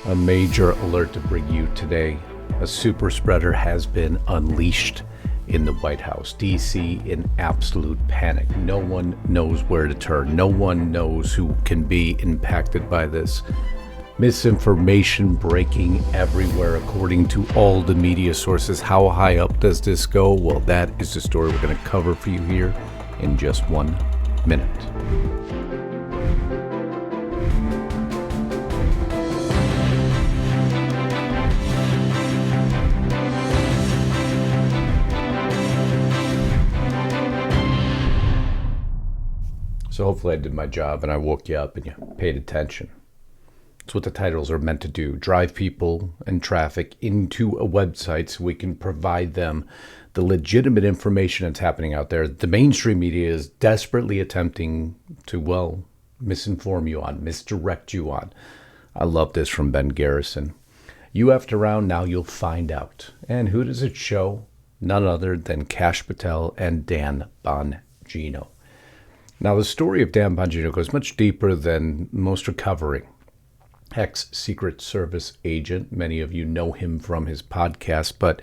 A major alert to bring you today. A super spreader has been unleashed in the White House, D.C. in absolute panic. No one knows where to turn. No one knows who can be impacted by this. Misinformation breaking everywhere according to all the media sources. How high up does this go? Well, that is the story we're going to cover for you here in just 1 minute. So hopefully I did my job and I woke you up and you paid attention. It's what the titles are meant to do. Drive people and traffic into a website so we can provide them the legitimate information that's happening out there. The mainstream media is desperately attempting to, misinform you on, misdirect you on. I love this from Ben Garrison. You effed around, now you'll find out. And who does it show? None other than Kash Patel and Dan Bongino. Now, the story of Dan Bongino goes much deeper than most are covering. Ex-Secret Service agent. Many of you know him from his podcast, but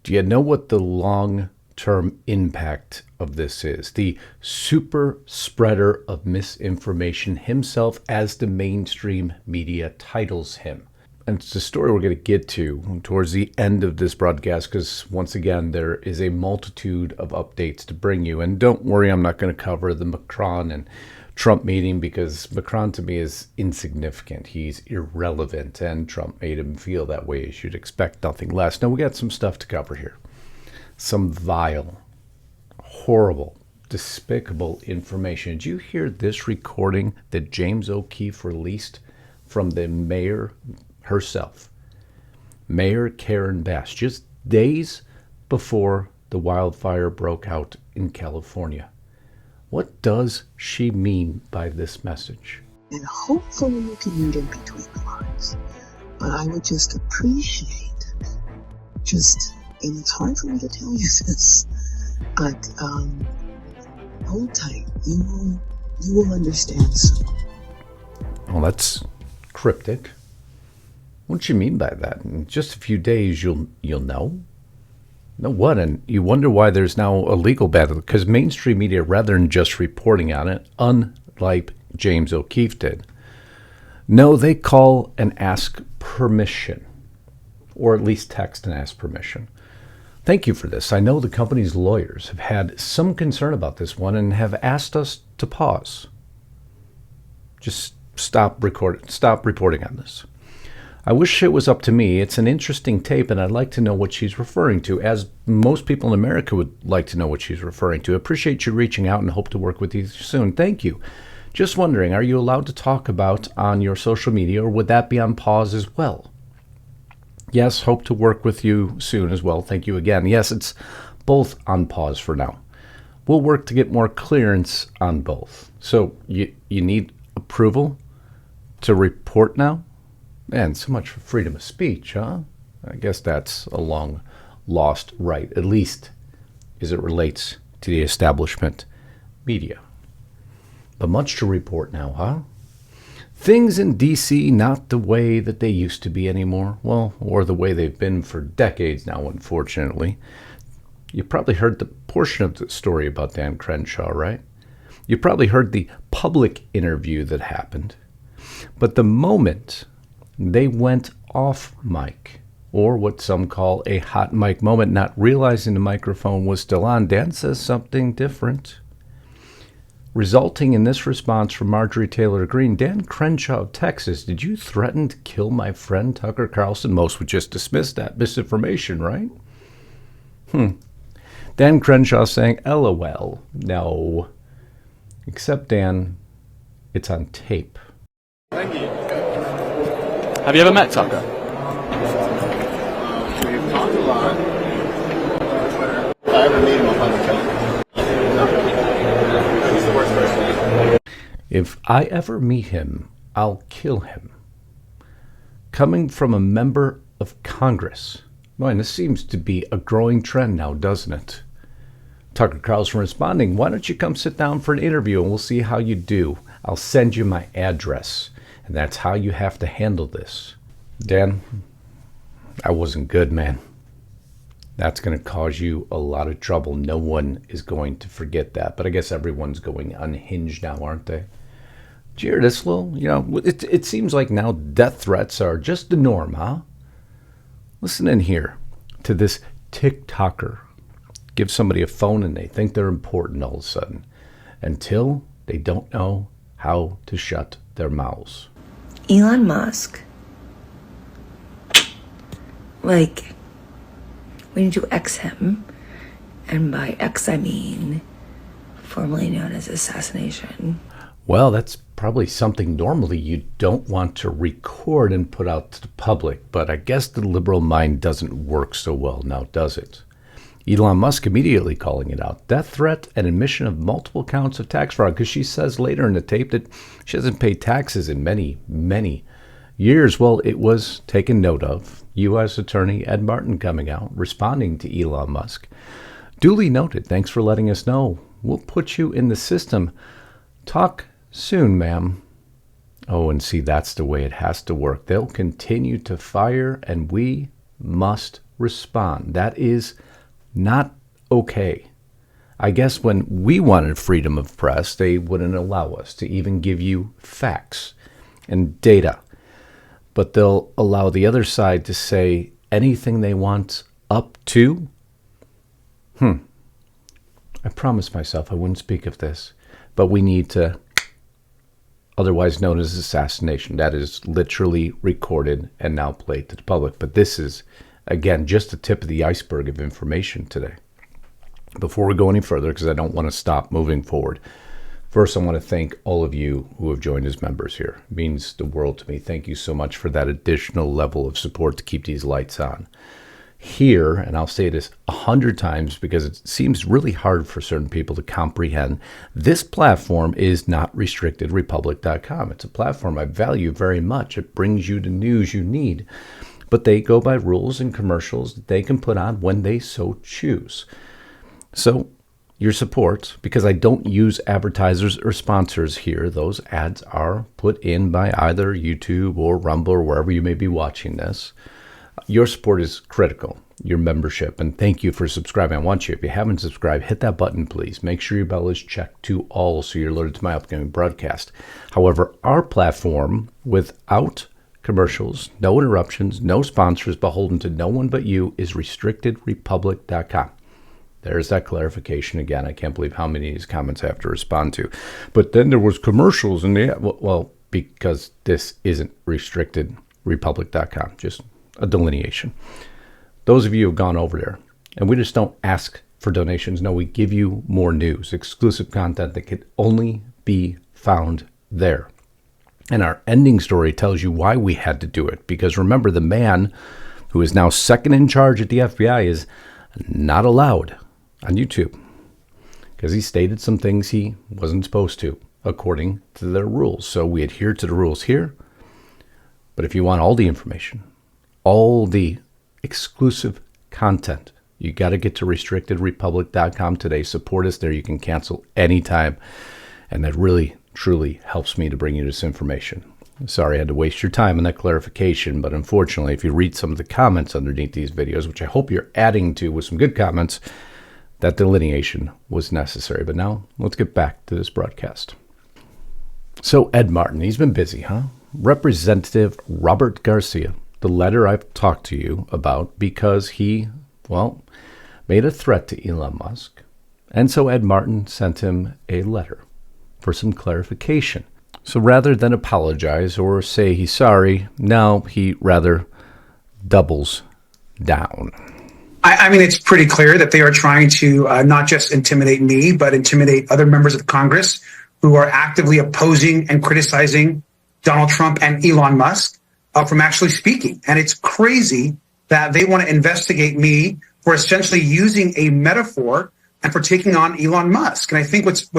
do you know what the long-term impact of this is? The super spreader of misinformation himself, as the mainstream media titles him. And it's a story we're going to get to towards the end of this broadcast because, once again, there is a multitude of updates to bring you. And don't worry, I'm not going to cover the Macron and Trump meeting because Macron to me is insignificant. He's irrelevant, and Trump made him feel that way. You should expect nothing less. Now, we got some stuff to cover here. Some vile, horrible, despicable information. Did you hear this recording that James O'Keefe released from the mayor herself, Mayor Karen Bass, just days before the wildfire broke out in California? What does she mean by this message? And hopefully you can read in between the lines. But I would just appreciate, and it's hard for me to tell you this, but hold tight. You will understand soon. Well, that's cryptic. What do you mean by that? In just a few days, you'll know. Know what? And you wonder why there's now a legal battle. Because mainstream media, rather than just reporting on it, unlike James O'Keefe did, no, they call and ask permission. Or at least text and ask permission. Thank you for this. I know the company's lawyers have had some concern about this one and have asked us to pause. Just stop reporting on this. I wish it was up to me. It's an interesting tape, and I'd like to know what she's referring to, as most people in America would like to know what she's referring to. Appreciate you reaching out and hope to work with you soon. Thank you. Just wondering, are you allowed to talk about on your social media, or would that be on pause as well? Yes, hope to work with you soon as well. Thank you again. Yes, it's both on pause for now. We'll work to get more clearance on both. So you need approval to report now? Man, so much for freedom of speech, huh? I guess that's a long lost right, at least as it relates to the establishment media. But much to report now, huh? Things in D.C. not the way that they used to be anymore. Well, or the way they've been for decades now, unfortunately. You probably heard the portion of the story about Dan Crenshaw, right? You probably heard the public interview that happened. But the moment they went off mic, or what some call a hot mic moment, not realizing the microphone was still on, Dan says something different, resulting in this response from Marjorie Taylor Greene. Dan Crenshaw of Texas, did you threaten to kill my friend Tucker Carlson? Most would just dismiss that misinformation, right? Dan Crenshaw saying, LOL, no. Except, Dan, it's on tape. Thank you. Have you ever met Tucker? We've talked a lot. If I ever meet him, I'll probably kill him. He's the worst person. If I ever meet him, I'll kill him. Coming from a member of Congress. Man, this seems to be a growing trend now, doesn't it? Tucker Carlson responding, why don't you come sit down for an interview and we'll see how you do. I'll send you my address. And that's how you have to handle this. Dan, that wasn't good, man. That's going to cause you a lot of trouble. No one is going to forget that. But I guess everyone's going unhinged now, aren't they? Did you hear this little? It seems like now death threats are just the norm, huh? Listen in here to this TikToker. Give somebody a phone and they think they're important all of a sudden, until they don't know how to shut their mouths. Elon Musk, like, we need to X him, and by X I mean formerly known as assassination. Well, that's probably something normally you don't want to record and put out to the public, but I guess the liberal mind doesn't work so well now, does it? Elon Musk immediately calling it out. Death threat and admission of multiple counts of tax fraud, because she says later in the tape that she hasn't paid taxes in many, many years. Well, it was taken note of. U.S. Attorney Ed Martin coming out, responding to Elon Musk. Duly noted. Thanks for letting us know. We'll put you in the system. Talk soon, ma'am. Oh, and see, that's the way it has to work. They'll continue to fire, and we must respond. That is not okay. I guess when we wanted freedom of press, they wouldn't allow us to even give you facts and data. But they'll allow the other side to say anything they want up to. I promised myself I wouldn't speak of this, but we need to, otherwise known as assassination. That is literally recorded and now played to the public. But this is, again, just the tip of the iceberg of information today. Before we go any further, because I don't want to stop moving forward, first I want to thank all of you who have joined as members here. It means the world to me. Thank you so much for that additional level of support to keep these lights on. Here, and I'll say this 100 times because it seems really hard for certain people to comprehend, this platform is not restrictedrepublic.com. It's a platform I value very much. It brings you the news you need. But they go by rules and commercials that they can put on when they so choose. So your support, because I don't use advertisers or sponsors here, those ads are put in by either YouTube or Rumble or wherever you may be watching this. Your support is critical, your membership, and thank you for subscribing. I want you, if you haven't subscribed, hit that button, please. Make sure your bell is checked to all so you're alerted to my upcoming broadcast. However, our platform, without commercials, no interruptions, no sponsors, beholden to no one but you, is restrictedrepublic.com. There's that clarification again. I can't believe how many of these comments I have to respond to. But then there was commercials in the, well, because this isn't restrictedrepublic.com, just a delineation. Those of you who have gone over there, and we just don't ask for donations. No, we give you more news, exclusive content that can only be found there. And our ending story tells you why we had to do it. Because remember, the man who is now second in charge at the FBI is not allowed on YouTube because he stated some things he wasn't supposed to according to their rules. So we adhere to the rules here. But if you want all the information, all the exclusive content, you got to get to restrictedrepublic.com today. Support us there. You can cancel anytime. And that really, truly helps me to bring you this information. Sorry I had to waste your time on that clarification, but unfortunately, if you read some of the comments underneath these videos, which I hope you're adding to with some good comments, that delineation was necessary. But now, let's get back to this broadcast. So Ed Martin, he's been busy, huh? Representative Robert Garcia, the letter I've talked to you about, because he, well, made a threat to Elon Musk. And so Ed Martin sent him a letter for some clarification. So rather than apologize or say he's sorry, now he rather doubles down. I mean, it's pretty clear that they are trying to not just intimidate me, but intimidate other members of Congress who are actively opposing and criticizing Donald Trump and Elon Musk from actually speaking. And it's crazy that they want to investigate me for essentially using a metaphor and for taking on Elon Musk. And I think what's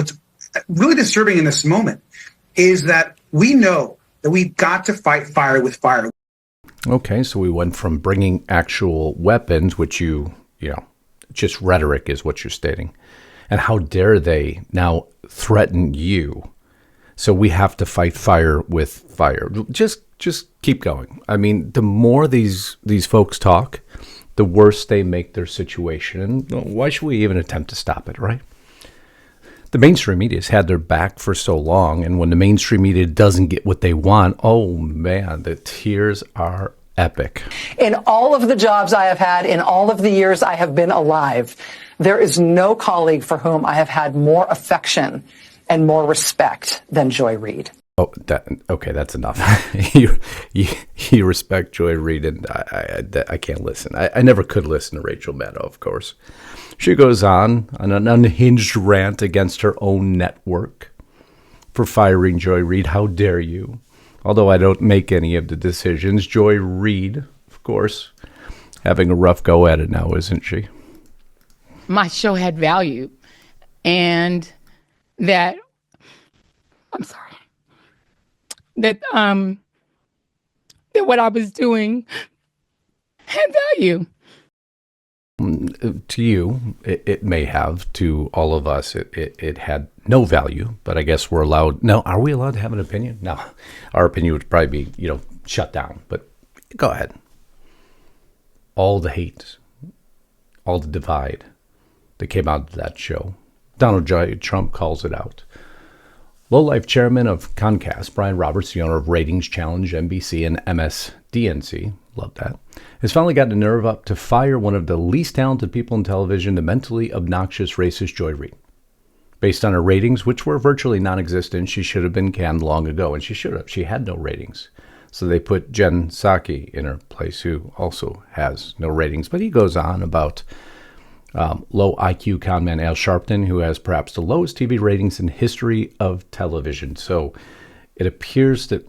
really disturbing in this moment is that we know that we've got to fight fire with fire. Okay, so we went from bringing actual weapons, which you know, just rhetoric is what you're stating. And how dare they now threaten you? So we have to fight fire with fire. Just just keep going. I mean, the more these folks talk, the worse they make their situation. And why should we even attempt to stop it, right? The mainstream media has had their back for so long, and when the mainstream media doesn't get what they want, oh man, the tears are epic. In all of the jobs I have had, in all of the years I have been alive, there is no colleague for whom I have had more affection and more respect than Joy Reid. Oh, okay, that's enough. you respect Joy Reid, and I can't listen. I never could listen to Rachel Maddow, of course. She goes on an unhinged rant against her own network for firing Joy Reid. How dare you? Although I don't make any of the decisions, Joy Reid, of course, having a rough go at it now, isn't she? My show had value, and that, I'm sorry, that what I was doing had value. To you, it may have. To all of us, it had no value. But I guess we're allowed. No, are we allowed to have an opinion? No, our opinion would probably be, shut down. But go ahead. All the hate, all the divide that came out of that show. Donald J. Trump calls it out. Low-life chairman of Comcast, Brian Roberts, the owner of Ratings Challenge, NBC, and MSDNC, love that, has finally got the nerve up to fire one of the least talented people in television, the mentally obnoxious racist Joy Reid. Based on her ratings, which were virtually non-existent, she should have been canned long ago, and she should have. She had no ratings. So they put Jen Psaki in her place, who also has no ratings. But he goes on about low IQ conman Al Sharpton, who has perhaps the lowest TV ratings in history of television. So it appears that,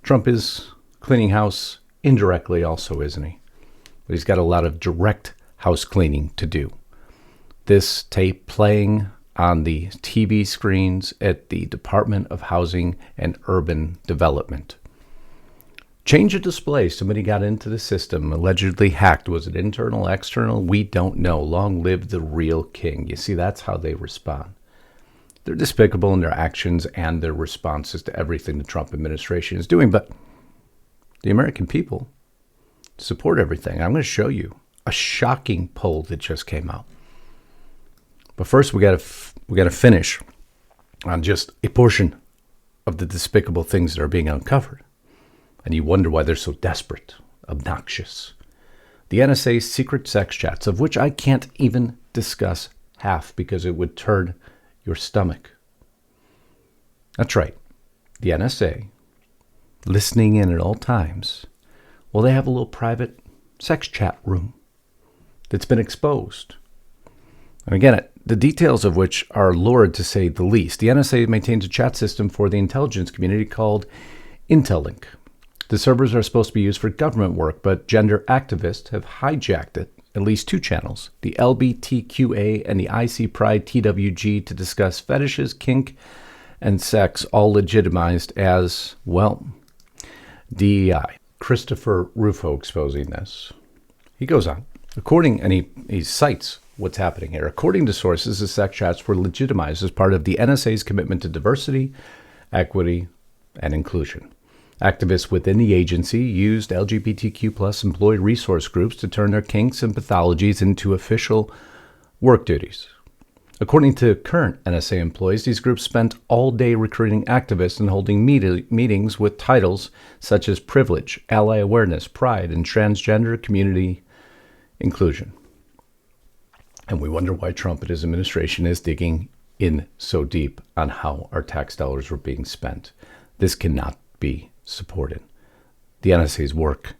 Trump is cleaning house indirectly also, isn't he? But he's got a lot of direct house cleaning to do. This tape playing on the TV screens at the Department of Housing and Urban Development. Change of display. Somebody got into the system, allegedly hacked. Was it internal, external? We don't know. Long live the real king. You see, that's how they respond. They're despicable in their actions and their responses to everything the Trump administration is doing. But the American people support everything. I'm going to show you a shocking poll that just came out. But first, we got to finish on just a portion of the despicable things that are being uncovered. And you wonder why they're so desperate, obnoxious. The NSA's secret sex chats, of which I can't even discuss half because it would turn your stomach. That's right. The NSA, listening in at all times, well, they have a little private sex chat room that's been exposed. And again, the details of which are lurid to say the least. The NSA maintains a chat system for the intelligence community called Intellink. The servers are supposed to be used for government work, but gender activists have hijacked it, at least two channels, the LBTQA and the IC Pride TWG, to discuss fetishes, kink, and sex, all legitimized as, DEI. Christopher Rufo exposing this. He goes on. He cites what's happening here. According to sources, the sex chats were legitimized as part of the NSA's commitment to diversity, equity, and inclusion. Activists within the agency used LGBTQ+ employee resource groups to turn their kinks and pathologies into official work duties. According to current NSA employees, these groups spent all day recruiting activists and holding meetings with titles such as privilege, ally awareness, pride, and transgender community inclusion. And we wonder why Trump and his administration is digging in so deep on how our tax dollars were being spent. This cannot be supported. The NSA's work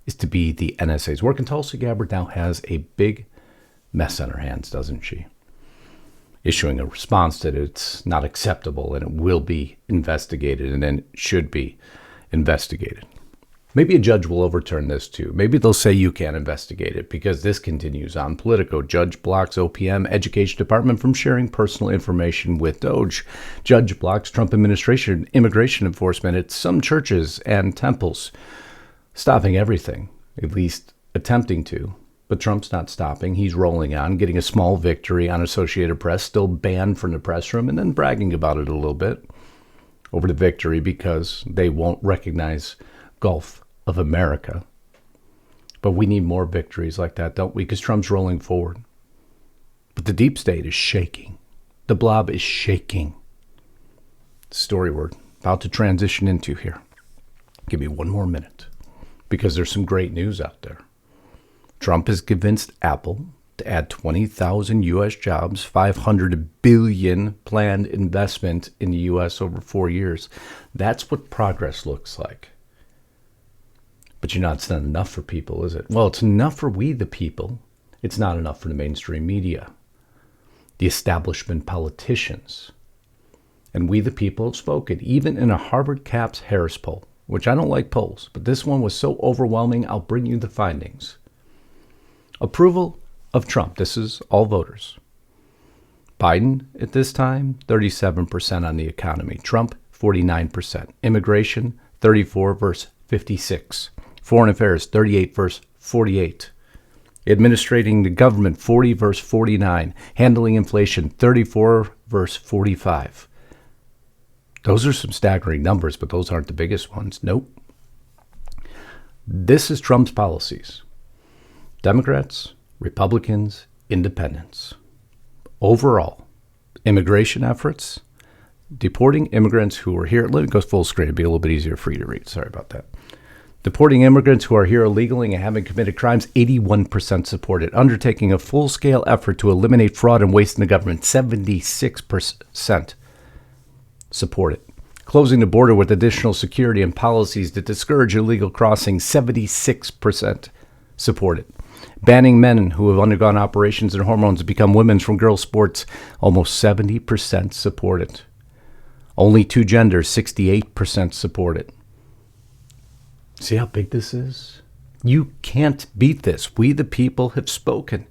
is to be the NSA's work, and Tulsi Gabbard now has a big mess on her hands, doesn't she? Issuing a response that it's not acceptable and it will be investigated and then should be investigated. Maybe a judge will overturn this too. Maybe they'll say you can't investigate it because this continues on. Politico judge blocks OPM Education Department from sharing personal information with Doge. Judge blocks Trump administration immigration enforcement at some churches and temples, stopping everything, at least attempting to. But Trump's not stopping. He's rolling on, getting a small victory on Associated Press, still banned from the press room, and then bragging about it a little bit over the victory because they won't recognize Gulf of America. But we need more victories like that, don't we? Because Trump's rolling forward. But the deep state is shaking. The blob is shaking. Story we're about to transition into here. Give me one more minute, because there's some great news out there. Trump has convinced Apple to add 20,000 U.S. jobs, $500 billion planned investment in the U.S. over 4 years. That's what progress looks like. But it's not enough for people, is it? Well, it's enough for we the people. It's not enough for the mainstream media, the establishment politicians. And we the people have spoken, even in a Harvard Caps Harris poll, which I don't like polls, but this one was so overwhelming, I'll bring you the findings. Approval of Trump, this is all voters. Biden, at this time, 37% on the economy. Trump, 49%. Immigration, 34 versus 56. Foreign affairs, 38 versus 48. Administrating the government, 40 versus 49. Handling inflation, 34 versus 45. Those are some staggering numbers, but those aren't the biggest ones. Nope. This is Trump's policies. Democrats, Republicans, independents. Overall, immigration efforts, deporting immigrants who are here. Let me go full screen. It'd be a little bit easier for you to read. Sorry about that. Deporting immigrants who are here illegally and having committed crimes, 81% supported. Undertaking a full-scale effort to eliminate fraud and waste in the government, 76% supported. Closing the border with additional security and policies that discourage illegal crossing, 76% supported. Banning men who have undergone operations and hormones to become women from girls' sports, almost 70% supported. Only two genders, 68% supported. See how big this is? You can't beat this. We the people have spoken.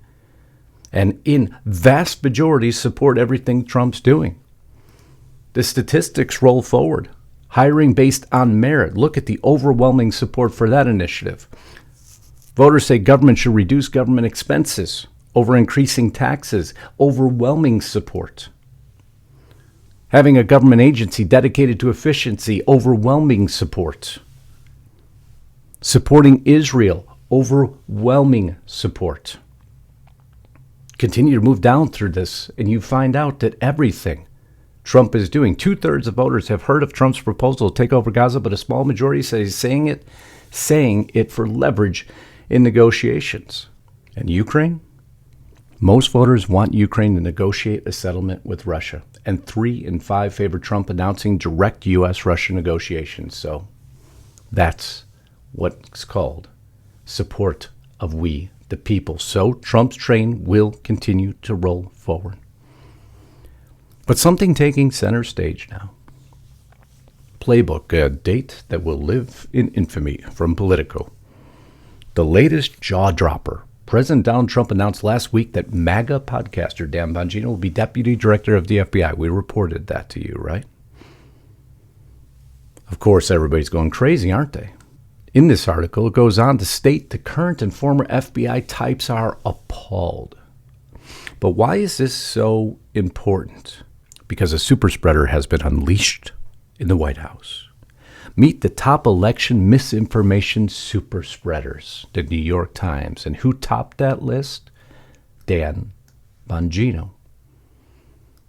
And in vast majorities support everything Trump's doing. The statistics roll forward. Hiring based on merit. Look at the overwhelming support for that initiative. Voters say government should reduce government expenses over increasing taxes. Overwhelming support. Having a government agency dedicated to efficiency. Overwhelming support. Supporting Israel. Overwhelming support. Continue to move down through this, and you find out that everything Trump is doing. 2/3 of voters have heard of Trump's proposal to take over Gaza, but a small majority says saying it for leverage in negotiations. And Ukraine? Most voters want Ukraine to negotiate a settlement with Russia. And 3 in 5 favor Trump announcing direct U.S.-Russia negotiations. So that's what's called support of we the people. So Trump's train will continue to roll forward. But something taking center stage now. Playbook, a date that will live in infamy from Politico. The latest jaw-dropper. President Donald Trump announced last week that MAGA podcaster Dan Bongino will be deputy director of the FBI. We reported that to you, right? Of course, everybody's going crazy, aren't they? In this article, it goes on to state the current and former FBI types are appalled. But why is this so important? Because a superspreader has been unleashed in the White House. Meet the top election misinformation superspreaders, the New York Times. And who topped that list? Dan Bongino.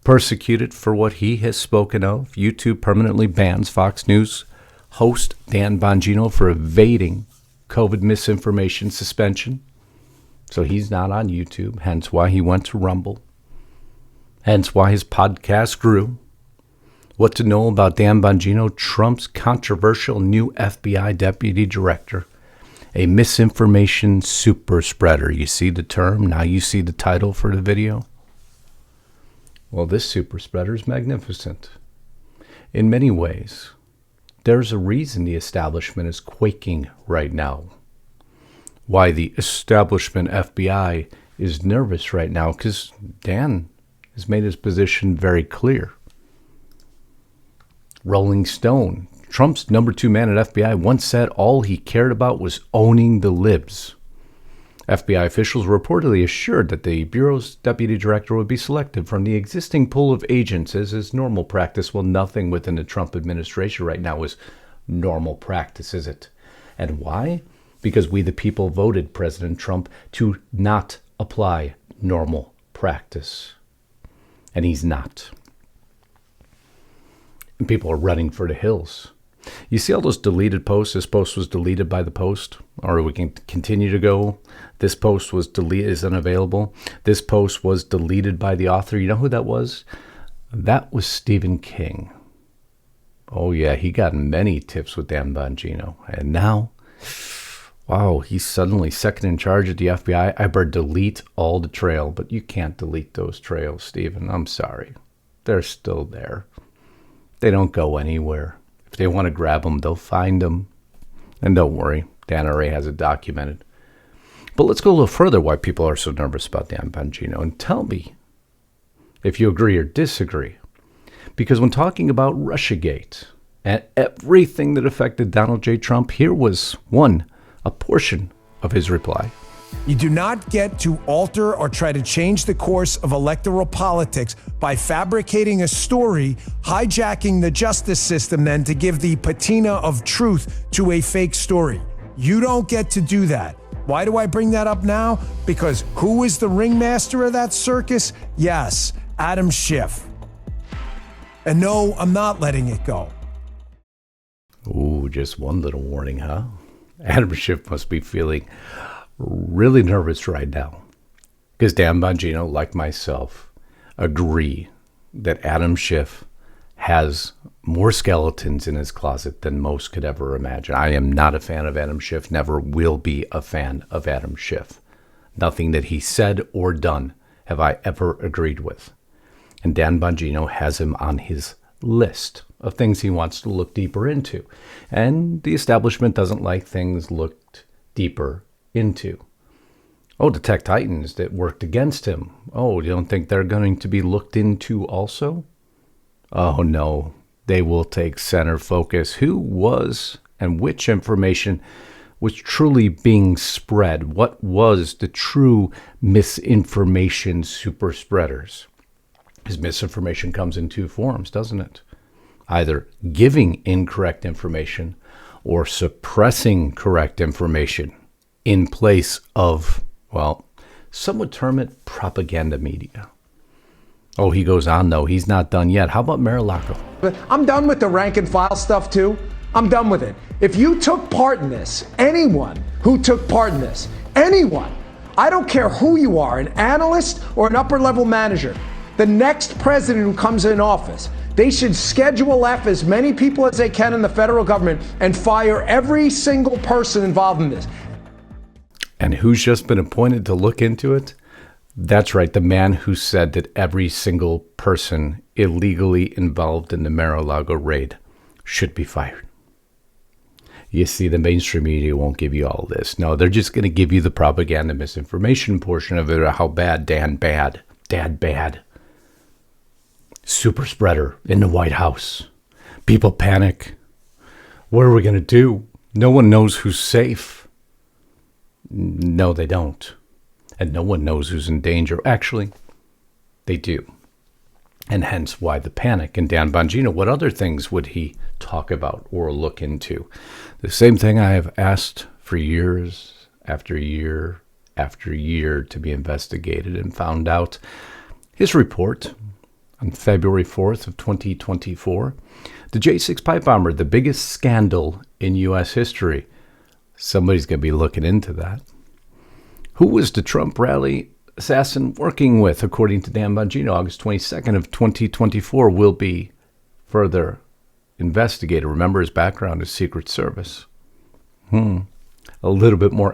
Persecuted for what he has spoken of, YouTube permanently bans Fox News host Dan Bongino for evading COVID misinformation suspension. So he's not on YouTube, hence why he went to Rumble. Hence why his podcast grew. What to know about Dan Bongino, Trump's controversial new FBI deputy director, a misinformation super spreader. You see the term, now you see the title for the video. Well, this super spreader is magnificent. In many ways, there's a reason the establishment is quaking right now. Why the establishment FBI is nervous right now, because Dan has made his position very clear. Rolling Stone, Trump's number 2 man at FBI, once said all he cared about was owning the libs. FBI officials reportedly assured that the Bureau's deputy director would be selected from the existing pool of agents as is normal practice. Well, nothing within the Trump administration right now is normal practice, is it? And why? Because we, the people, voted President Trump to not apply normal practice. And he's not. And people are running for the hills. You see all those deleted posts? This post was deleted by the Post, or we can continue to go. This post was deleted, is unavailable. This post was deleted by the author. You know who that was? That was Stephen King. Oh yeah, he got many tips with Dan Bongino. And now, wow, he's suddenly second in charge at the FBI. I better delete all the trail, but you can't delete those trails, Stephen. I'm sorry. They're still there. They don't go anywhere. If they want to grab them, they'll find them. And don't worry, Dan already has it documented. But let's go a little further why people are so nervous about Dan Bongino. And tell me if you agree or disagree. Because when talking about Russiagate and everything that affected Donald J. Trump, here was a portion of his reply. You do not get to alter or try to change the course of electoral politics by fabricating a story, hijacking the justice system then to give the patina of truth to a fake story. You don't get to do that. Why do I bring that up now? Because who is the ringmaster of that circus? Yes, Adam Schiff. And no, I'm not letting it go. Ooh, just one little warning, huh? Adam Schiff must be feeling really nervous right now. Because Dan Bongino, like myself, agree that Adam Schiff has more skeletons in his closet than most could ever imagine. I am not a fan of Adam Schiff, never will be a fan of Adam Schiff. Nothing that he said or done have I ever agreed with. And Dan Bongino has him on his list of things he wants to look deeper into. And the establishment doesn't like things looked deeper into. Oh, the tech titans that worked against him. Oh, you don't think they're going to be looked into also? Oh, no. They will take center focus. Who was and which information was truly being spread? What was the true misinformation super spreaders? Because misinformation comes in two forms, doesn't it? Either giving incorrect information or suppressing correct information in place of, well, some would term it propaganda media. Oh, he goes on, though. He's not done yet. How about Mar-a-Lago? I'm done with the rank and file stuff, too. I'm done with it. If you took part in this, anyone who took part in this, anyone, I don't care who you are, an analyst or an upper-level manager, the next president who comes in office, they should schedule F as many people as they can in the federal government and fire every single person involved in this. And who's just been appointed to look into it? That's right, the man who said that every single person illegally involved in the Mar-a-Lago raid should be fired. You see, the mainstream media won't give you all this. No, they're just going to give you the propaganda misinformation portion of it, how bad, Dad bad. Superspreader in the White House. People panic. What are we going to do? No one knows who's safe. No, they don't. And no one knows who's in danger. Actually, they do. And hence why the panic. And Dan Bongino, what other things would he talk about or look into? The same thing I have asked for years after year after year to be investigated and found out. His report on February 4th of 2024, the J6 pipe bomber, the biggest scandal in U.S. history. Somebody's going to be looking into that. Who was the Trump rally assassin working with, according to Dan Bongino? August 22nd of 2024 will be further investigated. Remember, his background is Secret Service. A little bit more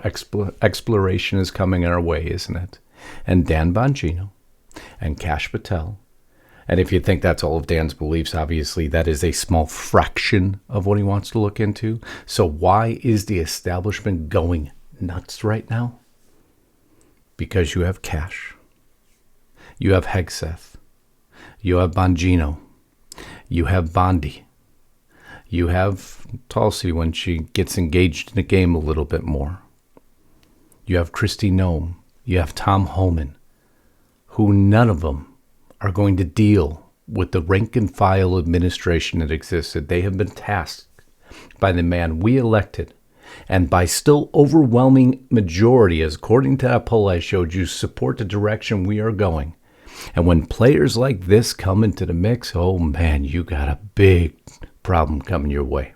exploration is coming our way, isn't it? And Dan Bongino and Kash Patel. And if you think that's all of Dan's beliefs, obviously that is a small fraction of what he wants to look into. So why is the establishment going nuts right now? Because you have Kash, you have Hegseth, you have Bongino, you have Bondi, you have Tulsi when she gets engaged in the game a little bit more. You have Kristi Noem, you have Tom Homan, who none of them are going to deal with the rank and file administration that existed. They have been tasked by the man we elected and by still overwhelming majority, as according to that poll I showed you, support the direction we are going. And when players like this come into the mix, oh man, you got a big problem coming your way.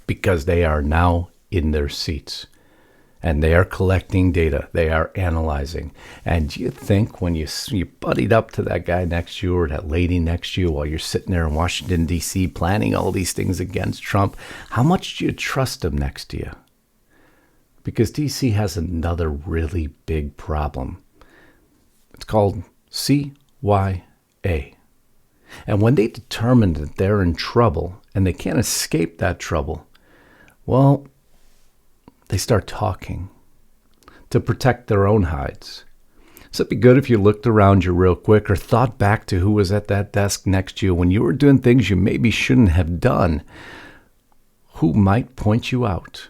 Because they are now in their seats. And they are collecting data. They are analyzing. And you think when you buddied up to that guy next to you or that lady next to you while you're sitting there in Washington, D.C. planning all these things against Trump, how much do you trust them next to you? Because D.C. has another really big problem. It's called CYA. And when they determine that they're in trouble and they can't escape that trouble, well, they start talking to protect their own hides. So it'd be good if you looked around you real quick or thought back to who was at that desk next to you when you were doing things you maybe shouldn't have done. Who might point you out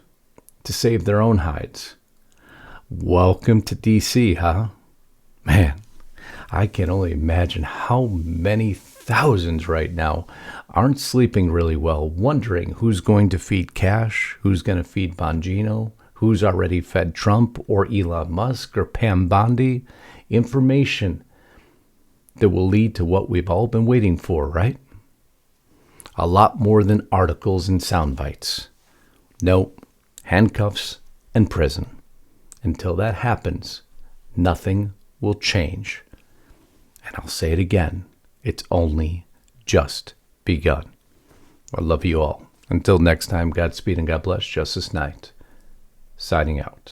to save their own hides? Welcome to DC, huh? Man, I can only imagine how many thousands right now aren't sleeping really well, wondering who's going to feed Cash, who's going to feed Bongino, who's already fed Trump or Elon Musk or Pam Bondi. Information that will lead to what we've all been waiting for, right? A lot more than articles and sound bites. No, handcuffs and prison. Until that happens, nothing will change. And I'll say it again, it's only just begun. I love you all. Until next time, Godspeed and God bless. Justus Knight, signing out.